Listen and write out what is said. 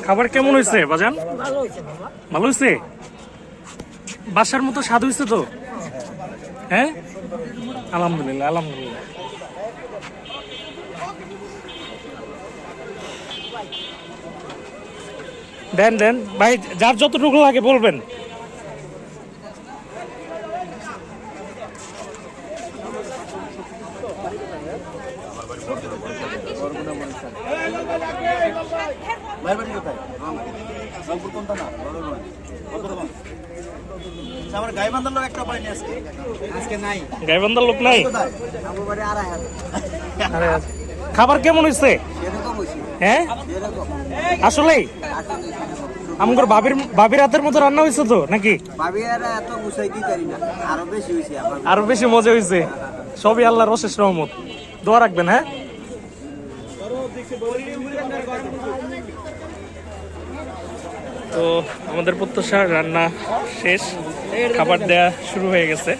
খাবার কেমন হয়েছে বাজান? ভালো হয়েছে, বাসার মতো স্বাদ হয়েছে তো? হ্যাঁ, আলহামদুলিল্লাহ আলহামদুলিল্লাহ। দেন দেন ভাই, যার যতটুকু লাগে বলবেন। গাইবান্ধার লোক নাই? খাবার কেমন হয়েছে? হ্যাঁ আসলেই আমার ভাবির হাতের মতো রান্না হয়েছে তো নাকি? আরো বেশি মজা হয়েছে। সবই আল্লাহর অশেষ রহমত। দোয়া রাখবেন। হ্যাঁ, তো আমাদের প্রত্যাশার রান্না শেষ, খাবার দেয়া শুরু হয়ে গেছে।